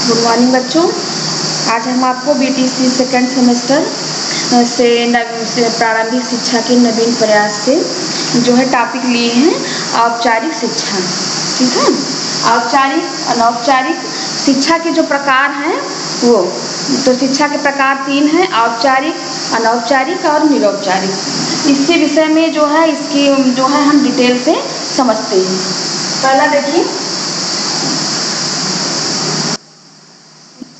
Good morning बच्चों। आज हम आपको बीटीसी सेकंड सेमेस्टर से प्रारंभिक शिक्षा के नवीन प्रयास से जो है टॉपिक लिए हैं औपचारिक शिक्षा। ठीक है, औपचारिक अनौपचारिक शिक्षा के जो प्रकार हैं वो तो शिक्षा के प्रकार 3 हैं, औपचारिक, अनौपचारिक और निरौपचारिक। इसके विषय में जो है इसकी जो है हम डिटेल से समझते हैं। पहला देखिए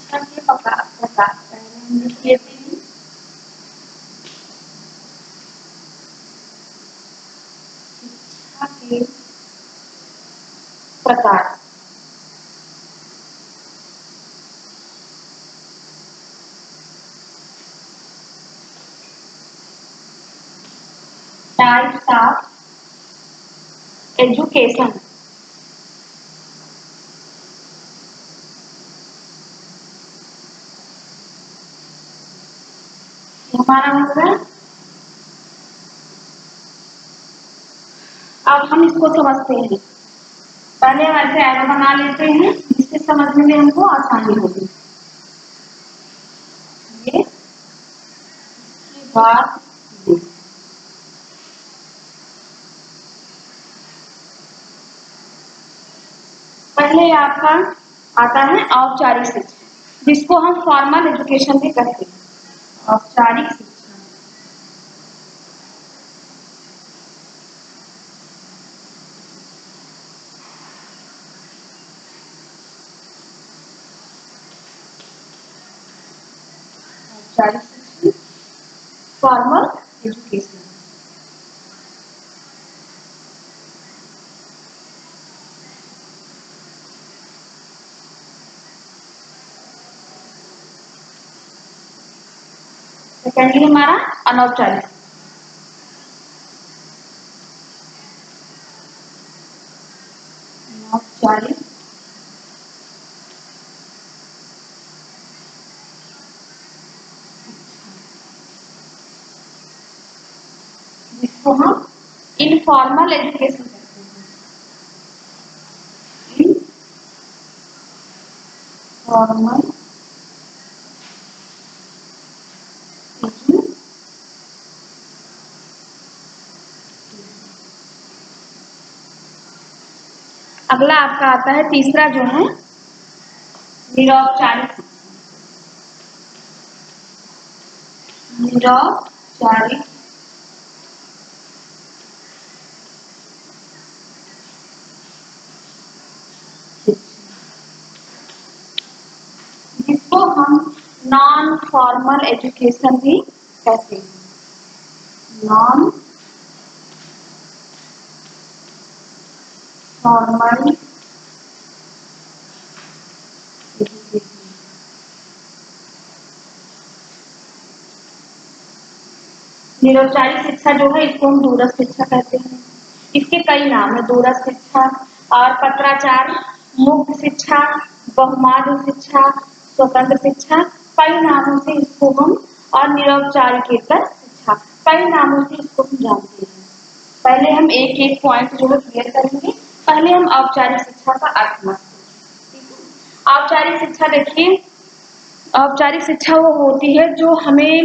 शिक्षा के प्रकार पहले हम लिख लेते हैं। शिक्षा के प्रकार टाइप्स ऑफ एजुकेशन। हमारा होगा, अब हम इसको समझते हैं। पहले हम ऐसे एरो बना लेते हैं जिससे समझने में हमको आसानी होगी। ये बात पहले आपका आता है औपचारिक शिक्षा, जिसको हम फॉर्मल एजुकेशन भी कहते हैं। औपचारिक शिक्षा फॉर्मल एजुकेशन। सेकेंडली हमारा अनौपचारिक, अनौपचारिक जिसको हम इनफॉर्मल एजुकेशन कहते हैं। Informal education. अगला आपका आता है तीसरा जो है निरौपचारिक। निरौपचारिक जिसको हम नॉन फॉर्मल एजुकेशन भी कहते हैं। Non formal education. निरौपचारिक शिक्षा जो है इसको हम दूरस्थ शिक्षा कहते हैं। इसके कई नाम है, दूरस्थ शिक्षा और पत्राचार, मुक्त शिक्षा, बहुमाध्य शिक्षा, स्वतंत्र शिक्षा, कई नामों से इसको हम, और निरौपचारिकेतर शिक्षा, कई नामों से इसको हम जानते हैं। पहले हम एक एक पॉइंट जो है क्लियर करेंगे। पहले हम औपचारिक शिक्षा का अर्थ समझते हैं। औपचारिक शिक्षा देखिए, औपचारिक शिक्षा वो होती है जो हमें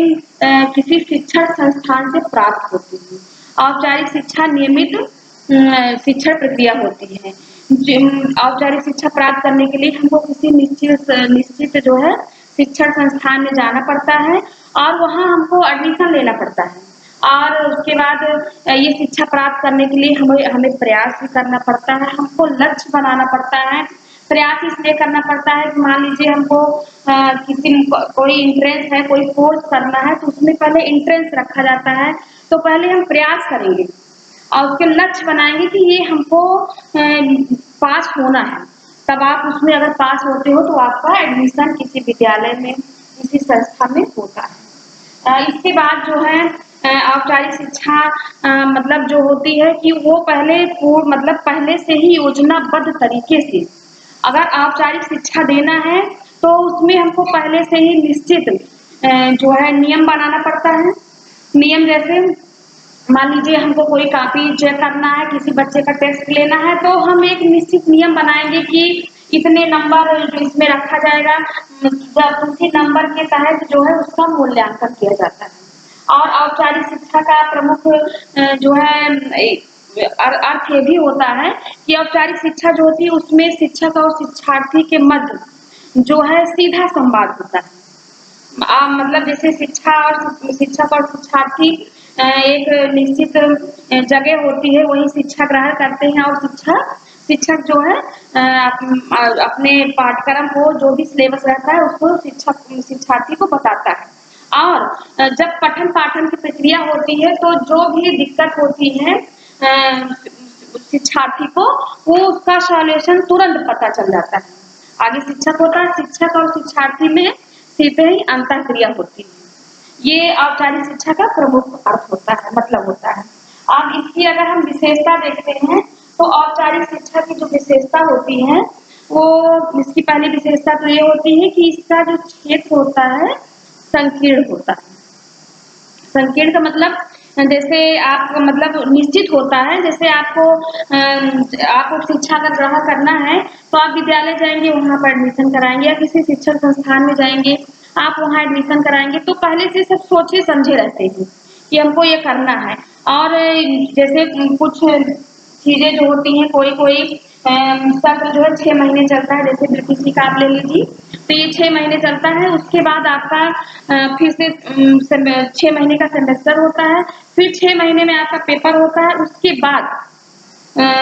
किसी शिक्षण संस्थान से प्राप्त होती है। औपचारिक शिक्षा नियमित शिक्षण प्रक्रिया होती है। औपचारिक शिक्षा प्राप्त करने के लिए हमको किसी निश्चित जो है शिक्षण संस्थान में जाना पड़ता है और वहाँ हमको एडमिशन लेना पड़ता है। और उसके बाद ये शिक्षा प्राप्त करने के लिए हमें प्रयास भी करना पड़ता है, हमको लक्ष्य बनाना पड़ता है। प्रयास इसलिए करना पड़ता है कि मान लीजिए हमको कोई इंट्रेंस है, कोई कोर्स करना है तो उसमें पहले इंट्रेंस रखा जाता है। तो पहले हम प्रयास करेंगे और उसके लक्ष्य बनाएंगे कि ये हमको पास होना है। तब आप उसमें अगर पास होते हो तो आपका एडमिशन किसी विद्यालय में, किसी संस्था में होता है। इसके बाद जो है औपचारिक शिक्षा मतलब जो होती है कि वो पहले से ही योजनाबद्ध तरीके से अगर औपचारिक शिक्षा देना है तो उसमें हमको पहले से ही निश्चित जो है नियम बनाना पड़ता है। नियम जैसे मान लीजिए हमको कोई कॉपी चेक करना है, किसी बच्चे का टेस्ट लेना है तो हम एक निश्चित नियम बनाएंगे कि कितने नंबर जो इसमें रखा जाएगा, जब उसी नंबर के तहत जो है उसका मूल्यांकन किया जाता है। और औपचारिक शिक्षा का प्रमुख जो है अर्थ ये भी होता है कि औपचारिक शिक्षा जो होती है उसमें शिक्षक और शिक्षार्थी के मध्य जो है सीधा संवाद होता है। मतलब जैसे शिक्षक और शिक्षार्थी एक निश्चित जगह होती है, वही शिक्षा ग्रहण करते हैं और शिक्षक जो है अपने पाठ्यक्रम को जो भी सिलेबस रहता है उसको शिक्षार्थी को बताता है। और जब पठन पाठन की प्रक्रिया होती है तो जो भी दिक्कत होती है शिक्षार्थी को, वो उसका सॉल्यूशन तुरंत पता चल जाता है। आगे शिक्षक होता है, शिक्षक और शिक्षार्थी में सीधे ही अंतःक्रिया होती है। ये औपचारिक शिक्षा का प्रमुख अर्थ होता है, मतलब होता है। अब इसकी अगर हम विशेषता देखते हैं तो औपचारिक शिक्षा की जो विशेषता होती है वो, इसकी पहली विशेषता तो ये होती है कि इसका जो क्षेत्र होता है संकीर्ण होता है। संकीर्ण का मतलब जैसे आप मतलब निश्चित होता है, जैसे आपको शिक्षा अगर ग्रहण करना है तो आप विद्यालय जाएंगे, वहां पर एडमिशन कराएंगे, या किसी शिक्षण संस्थान में जाएंगे आप वहां एडमिशन कराएंगे, तो पहले से सब सोचे समझे रहते हैं कि हमको ये करना है। और जैसे कुछ चीजें जो होती हैं, कोई कोई सत्र जो है 6 महीने चलता है, जैसे बीटीसी का आप ले लीजिए, तो ये 6 महीने चलता है। उसके बाद आपका फिर से 6 महीने का सेमेस्टर होता है, फिर 6 महीने में आपका पेपर होता है। उसके बाद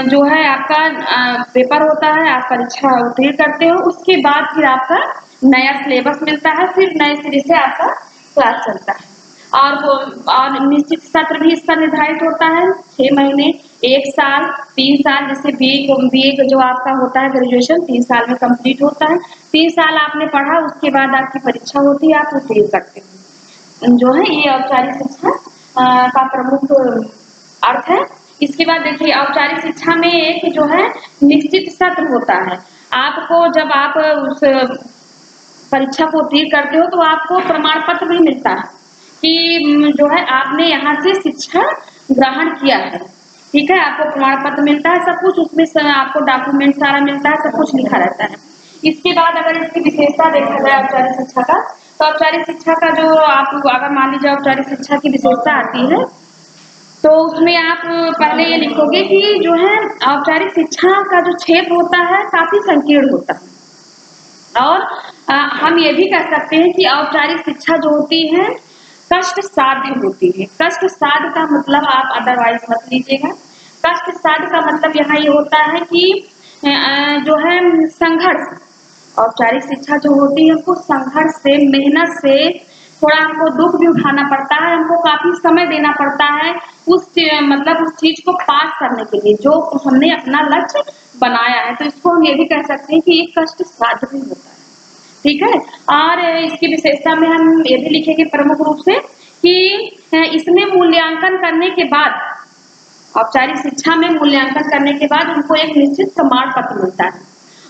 जो है आपका पेपर होता है, आप परीक्षा उत्तीर्ण करते हो, उसके बाद फिर आपका नया सिलेबस मिलता है, फिर नए सिरे से आपका क्लास चलता है। और निश्चित सत्र भी इसका निर्धारित होता है, 6 महीने, 1 साल, 3 साल। जैसे बीए का जो आपका होता है ग्रेजुएशन 3 साल में कंप्लीट होता है। 3 साल आपने पढ़ा, उसके बाद आपकी परीक्षा होती है, आप उत्तीर्ण करते हो। जो है ये औपचारिक शिक्षा का प्रमुख अर्थ है। इसके बाद देखिए औपचारिक शिक्षा में एक जो है निश्चित सत्र होता है। आपको जब आप उस परीक्षा को उत्तीर्ण करते हो तो आपको प्रमाण पत्र भी मिलता है कि जो है आपने यहाँ से शिक्षा ग्रहण किया है। ठीक है, आपको प्रमाण पत्र मिलता है, सब कुछ उसमें आपको डॉक्यूमेंट सारा मिलता है, सब कुछ लिखा रहता है। इसके बाद अगर इसकी विशेषता देखा जाए औपचारिक शिक्षा का, तो औपचारिक शिक्षा का जो आप अगर मान लीजिए औपचारिक शिक्षा की विशेषता आती है तो उसमें आप पहले ये लिखोगे कि जो है औपचारिक शिक्षा का जो क्षेत्र होता है काफी संकीर्ण होता है। और हम ये भी कह सकते हैं कि औपचारिक शिक्षा जो होती है कष्ट साध्य होती है। कष्ट साध्य का मतलब आप अदरवाइज मत लीजिएगा। कष्ट साध्य का मतलब यहाँ ये होता है कि जो है संघर्ष, औपचारिक शिक्षा जो होती है हमको संघर्ष से, मेहनत से, थोड़ा हमको दुख भी उठाना पड़ता है, हमको काफी समय देना पड़ता है मतलब उस चीज को पास करने के लिए जो हमने अपना लक्ष्य बनाया है। तो इसको हम ये भी कह सकते हैं कि ये कष्ट साध्य भी होता है। ठीक है, और इसकी विशेषता में हम ये भी लिखेंगे प्रमुख रूप से कि इसमें मूल्यांकन करने के बाद, औपचारिक शिक्षा में मूल्यांकन करने के बाद उनको एक निश्चित प्रमाण पत्र मिलता है।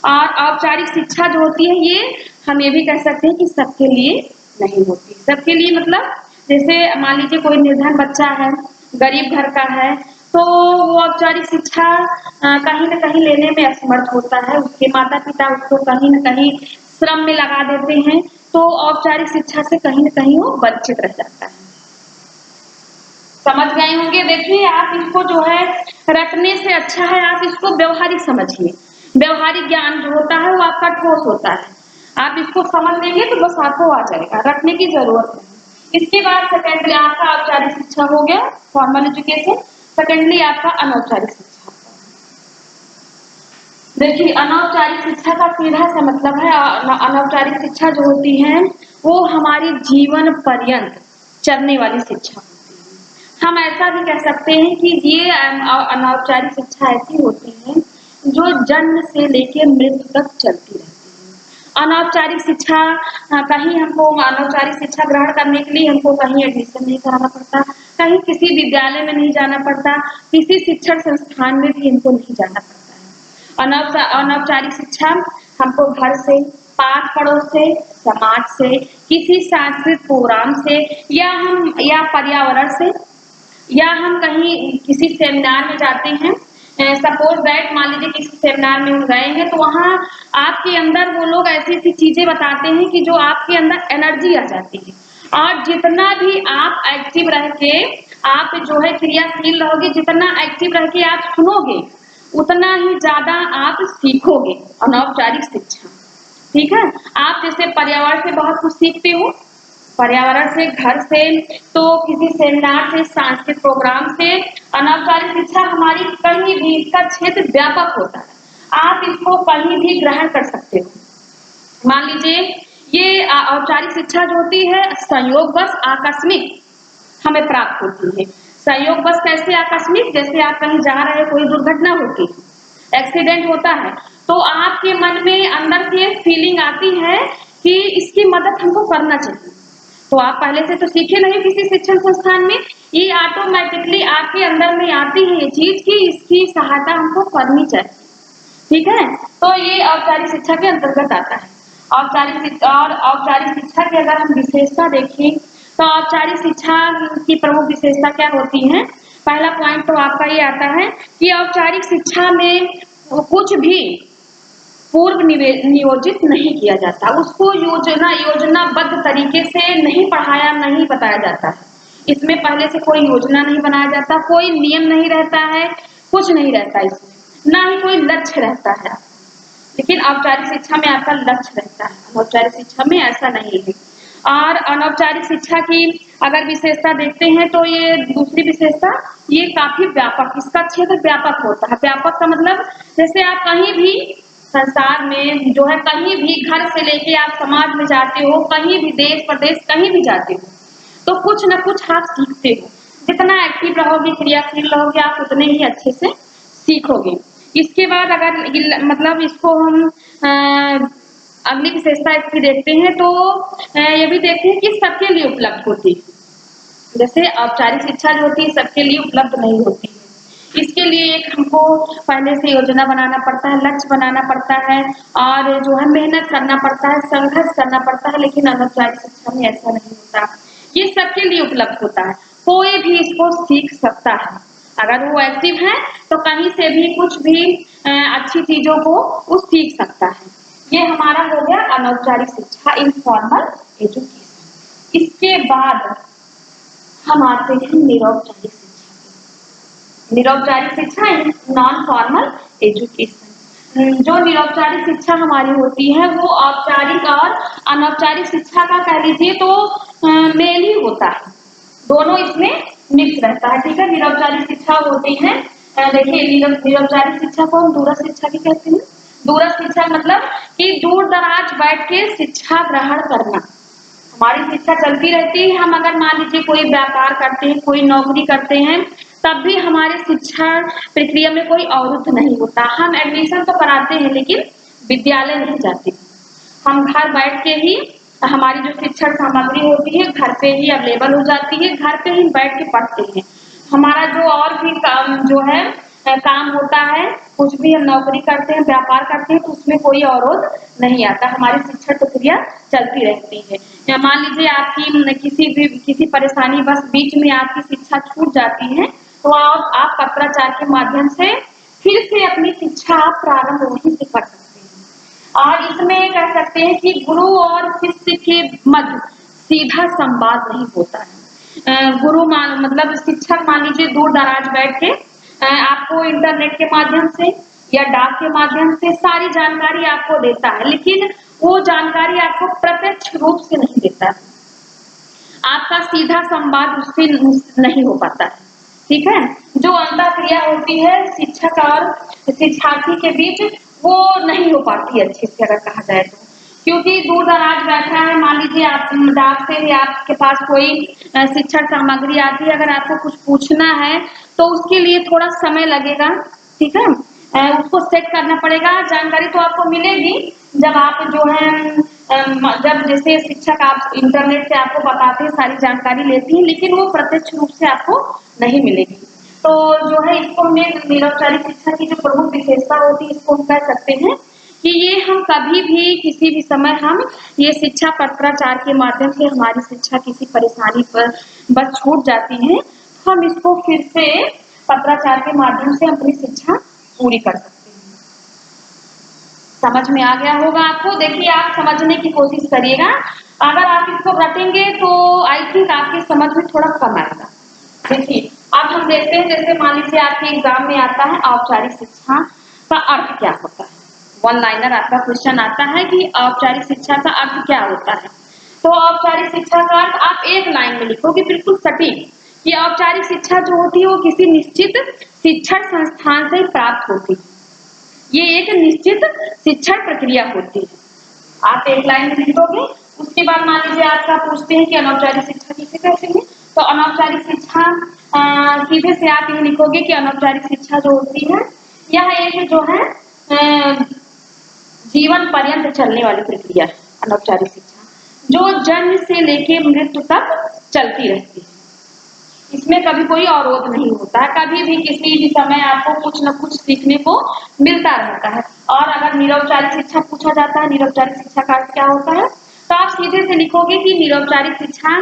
और औपचारिक शिक्षा जो होती है ये हम ये भी कह सकते हैं कि सबके लिए नहीं होती। सबके लिए मतलब जैसे मान लीजिए कोई निर्धन बच्चा है, गरीब घर का है, तो वो औपचारिक शिक्षा कहीं न कहीं लेने में असमर्थ होता है, उसके माता पिता उसको कहीं न कहीं श्रम में लगा देते हैं, तो औपचारिक शिक्षा से कहीं न कहीं वो वंचित रह जाता है। समझ गए होंगे। देखिए आप इसको जो है रटने से अच्छा है आप इसको व्यवहारिक समझिए। व्यवहारिक ज्ञान जो होता है वो आपका ठोस होता है, आप इसको समझ लेंगे तो बस आपको आ जाएगा, रटने की जरूरत नहीं। इसके बाद सेकेंडली आपका औपचारिक शिक्षा हो गया, फॉर्मल एजुकेशन। सेकेंडली आपका अनौपचारिक शिक्षा। देखिए अनौपचारिक शिक्षा का सीधा सा मतलब है, अनौपचारिक शिक्षा जो होती है वो हमारी जीवन पर्यंत चलने वाली शिक्षा होती है। हम ऐसा भी कह सकते हैं कि ये अनौपचारिक शिक्षा ऐसी होती है जो जन्म से लेकर मृत्यु तक चलती रहती है। अनौपचारिक शिक्षा कहीं हमको अनौपचारिक शिक्षा ग्रहण करने के लिए हमको कहीं एडमिशन नहीं कराना पड़ता, कहीं किसी विद्यालय में नहीं जाना पड़ता, किसी शिक्षण संस्थान में भी हमको नहीं जाना पड़ता। अनौपचारिक शिक्षा हमको घर से, पास पड़ोस से, समाज से, किसी सांस्कृतिक प्रोग्राम से, या पर्यावरण से, या हम कहीं किसी सेमिनार में जाते हैं सपोज दैट मान लीजिए किसी सेमिनार में हम गए हैं तो वहाँ आपके अंदर वो लोग ऐसी ऐसी चीजें बताते हैं कि जो आपके अंदर एनर्जी आ जाती है। और जितना भी आप एक्टिव रह के आप जो है क्रियाशील रहोगे, जितना एक्टिव रह के आप सुनोगे उतना ही ज्यादा आप सीखोगे। अनौपचारिक शिक्षा, ठीक है। आप जैसे पर्यावरण से बहुत कुछ सीखते हो, पर्यावरण से, घर से, तो किसी सेमिनार से, सांस्कृतिक प्रोग्राम से। अनौपचारिक शिक्षा हमारी कहीं भी, इसका क्षेत्र व्यापक होता है, आप इसको कहीं भी ग्रहण कर सकते हो। मान लीजिए ये औपचारिक शिक्षा जो होती है संयोगवश आकस्मिक हमें प्राप्त होती है। संयोगवश कैसे आकस्मिक, जैसे आप कहीं जा रहे, कोई दुर्घटना होती, एक्सीडेंट होता है, तो आपके मन में अंदर से फीलिंग आती है कि इसकी मदद हमको करना चाहिए। तो आप पहले से तो सीखे नहीं किसी शिक्षण संस्थान में, ये ऑटोमेटिकली आपके अंदर में आती है ये चीज कि इसकी सहायता हमको करनी चाहिए, ठीक है। तो ये औपचारिक शिक्षा के अंतर्गत आता है। औपचारिक शिक्षा की अगर हम विशेषता देखें तो औपचारिक शिक्षा की प्रमुख विशेषता क्या होती है। पहला पॉइंट तो आपका ये आता है कि औपचारिक शिक्षा में कुछ भी पूर्व नियोजित नहीं किया जाता, उसको योजनाबद्ध तरीके से नहीं पढ़ाया, नहीं बताया जाता है। इसमें पहले से कोई योजना नहीं बनाया जाता, कोई नियम नहीं रहता है, कुछ नहीं रहता इसमें, ना ही कोई लक्ष्य रहता है। लेकिन औपचारिक शिक्षा में आपका लक्ष्य रहता है, अनौपचारिक शिक्षा में ऐसा नहीं है। और अनौपचारिक शिक्षा की अगर विशेषता देखते हैं तो ये दूसरी विशेषता, ये काफी व्यापक, इसका क्षेत्र व्यापक होता है। व्यापक का मतलब जैसे आप कहीं भी संसार में जो है, कहीं भी घर से लेके आप समाज में जाते हो, कहीं भी देश प्रदेश कहीं भी जाते हो तो कुछ न कुछ आप सीखते हो। जितना एक्टिव रहोगे, क्रियाशील रहोगे, आप उतने ही अच्छे से सीखोगे। इसके बाद अगर मतलब इसको हम अगली विशेषता इसकी देखते हैं तो ये भी देखते हैं कि सबके लिए उपलब्ध होती है। जैसे औपचारिक शिक्षा जो होती है सबके लिए उपलब्ध नहीं होती है, इसके लिए एक हमको पहले से योजना बनाना पड़ता है, लक्ष्य बनाना पड़ता है और जो है मेहनत करना पड़ता है, संघर्ष करना पड़ता है। लेकिन अनौपचारिक शिक्षा में ऐसा नहीं होता, ये सबके लिए उपलब्ध होता है, कोई भी इसको सीख सकता है। अगर वो एक्टिव है तो कहीं से भी कुछ भी अच्छी चीजों को वो सीख सकता है। ये हमारा हो गया अनौपचारिक शिक्षा, इनफॉर्मल एजुकेशन। इसके बाद हम आते हैं निरौपचारिक शिक्षा। निरौपचारिक शिक्षा नॉन फॉर्मल एजुकेशन। जो निरौपचारिक शिक्षा हमारी होती है वो औपचारिक और अनौपचारिक शिक्षा का कह लीजिए तो मेल ही होता है, दोनों इसमें मिक्स रहता है, ठीक है। निरौपचारिक शिक्षा होती है, देखिए निरौपचारिक शिक्षा को हम दूरस्थ शिक्षा भी कहते हैं। दूरस्थ शिक्षा मतलब कि दूर दराज बैठ के शिक्षा ग्रहण करना। हमारी शिक्षा चलती रहती है, हम अगर मान लीजिए कोई व्यापार करते हैं, कोई नौकरी करते हैं, तब भी हमारी शिक्षा प्रक्रिया में कोई अवरुद्ध नहीं होता। हम एडमिशन तो कराते हैं लेकिन विद्यालय नहीं जाते, हम घर बैठ के ही हमारी जो शिक्षण सामग्री होती है घर पे ही अवेलेबल हो जाती है, घर पे ही बैठ के पढ़ते हैं। हमारा जो और भी काम जो है काम होता है, कुछ भी हम नौकरी करते हैं, व्यापार करते हैं तो उसमें कोई अवरोध नहीं आता, हमारी शिक्षण प्रक्रिया चलती रहती है। या मान लीजिए आपकी किसी परेशानी बस बीच में आपकी शिक्षा छूट जाती है तो आप पत्राचार के माध्यम से फिर से अपनी शिक्षा आप प्रारंभ वहीं से कर सकते हैं। और इसमें कह सकते हैं कि गुरु और शिष्य के मध्य सीधा संवाद नहीं होता है। गुरु मतलब शिक्षक मान लीजिए दूर दराज बैठ के आपको इंटरनेट के माध्यम से या डाक के माध्यम से सारी जानकारी आपको देता है, लेकिन वो जानकारी आपको प्रत्यक्ष रूप से नहीं देता है, आपका सीधा संवाद उससे नहीं हो पाता है, ठीक है। जो अंतःक्रिया होती है शिक्षक और शिक्षार्थी के बीच वो नहीं हो पाती अच्छे से अगर कहा जाए तो, क्योंकि दूर दराज बैठा है। मान लीजिए आप डाक से ही आपके पास कोई शिक्षण सामग्री आती है, अगर आपको कुछ पूछना है तो उसके लिए थोड़ा समय लगेगा, ठीक है। उसको सेट करना पड़ेगा, जानकारी तो आपको मिलेगी जब आप जो है जब जैसे शिक्षक आप इंटरनेट से आपको बताते हैं, सारी जानकारी लेती हैं, लेकिन वो प्रत्यक्ष रूप से आपको नहीं मिलेगी। तो जो है इसको हमें निरौपचारिक शिक्षा की जो प्रमुख विशेषता होती है इसको हम कह सकते हैं कि ये हम कभी भी किसी भी समय हम ये शिक्षा पत्राचार के माध्यम से हमारी शिक्षा किसी परेशानी पर बस छूट जाती है, हम इसको फिर से पत्राचार के माध्यम से अपनी शिक्षा पूरी कर सकते हैं। समझ में आ गया होगा आपको। देखिए आप समझने की कोशिश करिएगा, अगर आप इसको रटेंगे तो आई थिंक आपकी समझ में थोड़ा कम आएगा। देखिए अब हम देखते हैं, जैसे मान लीजिए आपके एग्जाम में आता है औपचारिक शिक्षा का अर्थ क्या होता है। वन लाइनर आपका क्वेश्चन आता है कि औपचारिक शिक्षा का अर्थ क्या होता है। तो औपचारिक शिक्षा का अर्थ आप एक लाइन में लिखोगे बिल्कुल सटीक, कि औपचारिक शिक्षा जो होती है वो किसी निश्चित शिक्षण संस्थान से प्राप्त होती है। ये एक निश्चित शिक्षण प्रक्रिया होती है। आप एक लाइन में लिख दोगे, उसके बाद मान लीजिए आपका पूछते हैं कि अनौपचारिक शिक्षा किसे कहते हैं, तो अनौपचारिक शिक्षा सीधे से आप ये लिखोगे कि अनौपचारिक शिक्षा जो होती है यह एक जो है जीवन पर्यंत चलने वाली प्रक्रिया है। अनौपचारिक शिक्षा जो जन्म से लेके मृत्यु तक चलती रहती है, इसमें कभी कोई अवरोध नहीं होता है, कभी भी किसी भी समय आपको कुछ न कुछ सीखने को मिलता रहता है। और अगर निरौपचारिक शिक्षा पूछा जाता है, निरौपचारिक शिक्षा का अर्थ क्या होता है, तो आप सीधे से लिखोगे कि निरौपचारिक शिक्षा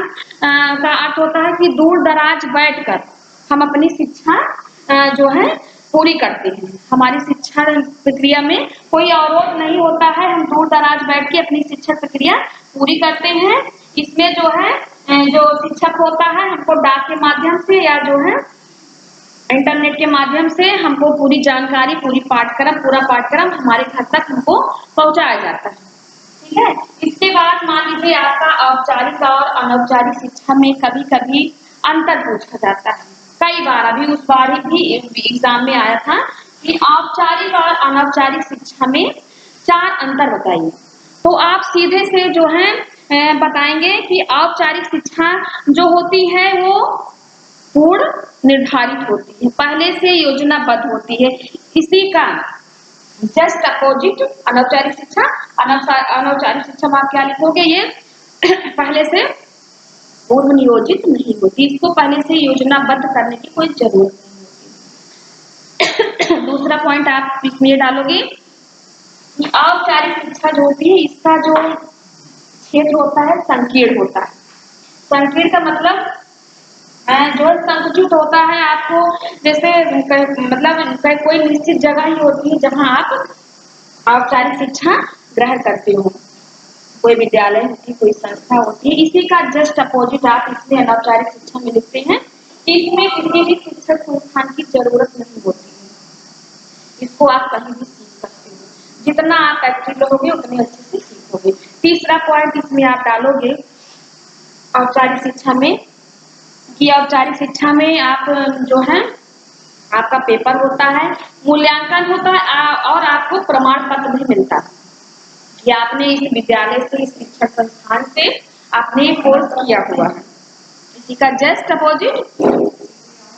का अर्थ होता है कि दूर दराज बैठकर हम अपनी शिक्षा जो है पूरी करते हैं। हमारी शिक्षा प्रक्रिया में कोई अवरोध नहीं होता है, हम दूर दराज बैठ के अपनी शिक्षा प्रक्रिया पूरी करते हैं। इसमें जो है जो शिक्षक होता है हमको डाक के माध्यम से या जो है इंटरनेट के माध्यम से हमको पूरी जानकारी, पूरा पाठ्यक्रम हमारे घर तक हमको पहुंचाया जाता है। ठीक है, इसके बाद मान लीजिए आपका औपचारिक और अनौपचारिक शिक्षा में कभी कभी अंतर पूछा जाता है। कई बार अभी उस बार भी एग्जाम में आया था कि औपचारिक और अनौपचारिक शिक्षा में 4 अंतर बताइए। तो आप सीधे से जो है बताएंगे कि औपचारिक शिक्षा जो होती है वो पूर्ण निर्धारित होती है, पहले से योजनाबद्ध होती है। इसी का जस्ट अपोजिट अनौपचारिक शिक्षा। अनौपचारिक शिक्षा में आप क्या लिखोगे, ये पहले से पूर्व नियोजित नहीं होती, इसको पहले से योजनाबद्ध करने की कोई जरूरत नहीं होती। दूसरा पॉइंट आप इसमें डालोगे कि औपचारिक शिक्षा जो होती है इसका जो क्षेत्र होता है संकीर्ण होता है। संकीर्ण का मतलब जो संकुचित होता है, आपको जैसे मतलब कोई निश्चित जगह ही होती है जहां आप औपचारिक शिक्षा ग्रहण करते हो, कोई विद्यालय होती, कोई संस्था होती है। इसी का जस्ट अपोजिट आप इसमें अनौपचारिक शिक्षा में लिखते हैं कि इसमें किसी भी शिक्षण संस्थान की जरूरत नहीं होती है, इसको आप कहीं भी सीख सकते हो, जितना आप एक्टिव रहोगे उतने अच्छे से सीखोगे। तीसरा पॉइंट इसमें आप डालोगे औपचारिक शिक्षा में कि औपचारिक शिक्षा में आप जो है आपका पेपर होता है, मूल्यांकन होता है और आपको प्रमाण पत्र भी मिलता है कि आपने इस विद्यालय से, इस शिक्षण संस्थान से आपने कोर्स किया हुआ है। इसी का जस्ट अपोजिट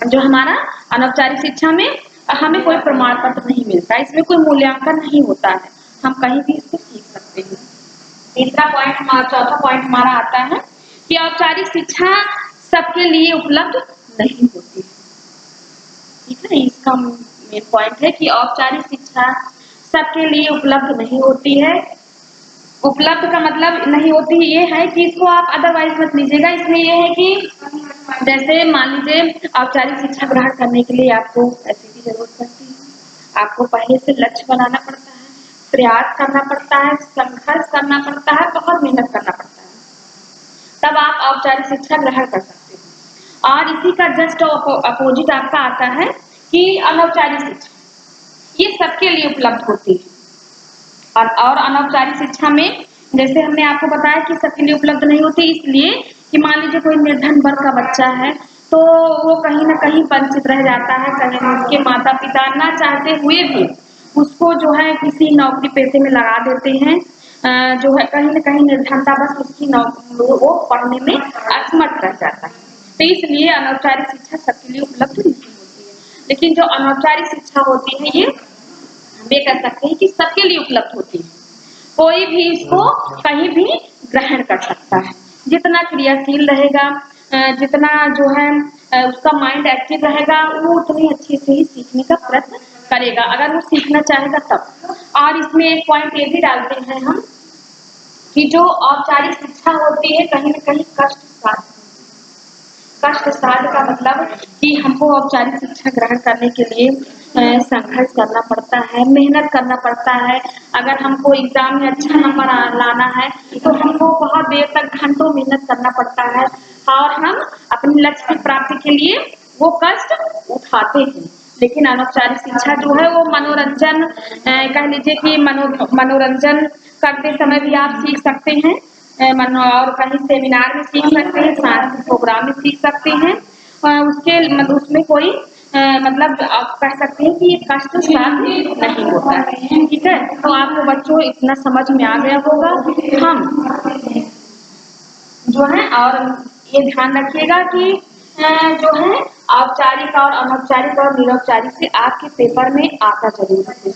जो हमारा अनौपचारिक शिक्षा में हमें कोई प्रमाण पत्र नहीं मिलता, इसमें कोई मूल्यांकन नहीं होता है, हम कहीं भी इसको सीख सकते हैं। तीसरा पॉइंट चौथा पॉइंट हमारा आता है कि औपचारिक शिक्षा सबके लिए उपलब्ध नहीं होती। ठीक है, इसका मेन पॉइंट है कि औपचारिक शिक्षा सबके लिए उपलब्ध नहीं होती है। उपलब्ध का मतलब नहीं होती ये है कि इसको आप अदरवाइज मत लीजिएगा, इसमें ये है कि जैसे मान लीजिए औपचारिक शिक्षा ग्रहण करने के लिए आपको पैसे की जरूरत पड़ती है, आपको पहले से लक्ष्य बनाना पड़ता है, प्रयास करना पड़ता है, संघर्ष करना पड़ता है, बहुत मेहनत करना पड़ता है, तब आप औपचारिक शिक्षा ग्रहण कर सकते हो। और इसी का जस्ट अपोजिट आपका आता है कि अनौपचारिक शिक्षा ये सबके लिए उपलब्ध होती है। और अनौपचारिक शिक्षा में जैसे हमने आपको बताया कि सबके लिए उपलब्ध नहीं होती, इसलिए कि मान लीजिए कोई निर्धन वर्ग का बच्चा है तो वो कहीं ना कहीं वंचित रह जाता है, कहीं उसके माता पिता ना चाहते हुए भी उसको जो है किसी नौकरी पेशे में लगा देते हैं, जो है कहीं ना कहीं निर्धनता बस उसकी वो पढ़ने में असमर्थ रह जाता है। तो इसलिए अनौपचारिक शिक्षा सबके लिए उपलब्ध नहीं होती है, लेकिन जो अनौपचारिक शिक्षा होती है ये हम ये कह सकते हैं कि सबके लिए उपलब्ध होती है, कोई भी इसको कहीं भी ग्रहण कर सकता है, जितना क्रियाशील रहेगा, जितना जो है उसका माइंड एक्टिव रहेगा वो उतनी अच्छे से ही सीखने का प्रयत्न करेगा, अगर वो सीखना चाहेगा तब। और इसमें एक पॉइंट ये भी डालते हैं हम कि जो औपचारिक शिक्षा होती है कहीं ना कहीं कष्ट साध्य का मतलब कि हमको औपचारिक शिक्षा ग्रहण करने के लिए संघर्ष करना पड़ता है, मेहनत करना पड़ता है। अगर हमको एग्जाम में अच्छा नंबर लाना है तो हमको बहुत देर तक घंटों मेहनत करना पड़ता है और हम अपने लक्ष्य की प्राप्ति के लिए वो कष्ट उठाते हैं। लेकिन अनौपचारिक शिक्षा जो है वो मनोरंजन कह लीजिए कि मनोरंजन करते समय भी आप सीख सकते हैं, और कहीं सेमिनार में सीख सकते हैं, सांस्कृतिक प्रोग्राम में सीख सकते हैं। उसके मतलब उसमें कोई मतलब आप कह सकते हैं कि ये कष्ट साध्य नहीं होता है। ठीक है, तो आपको बच्चों इतना समझ में आ गया होगा। हम जो है और ये ध्यान रखिएगा कि जो है औपचारिक और अनौपचारिक और निरौपचारिक से आपके पेपर में आता जरूर है,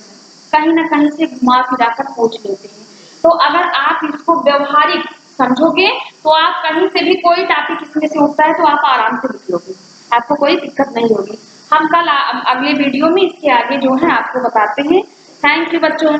कहीं ना कहीं से घुमा फिरा कर पूछ लेते हैं। तो अगर आप इसको व्यवहारिक समझोगे तो आप कहीं से भी कोई टॉपिक इसमें से उठता है तो आप आराम से लिख लोगे, आपको कोई दिक्कत नहीं होगी। हम कल अगले वीडियो में इसके आगे जो है आपको बताते हैं। थैंक यू बच्चों।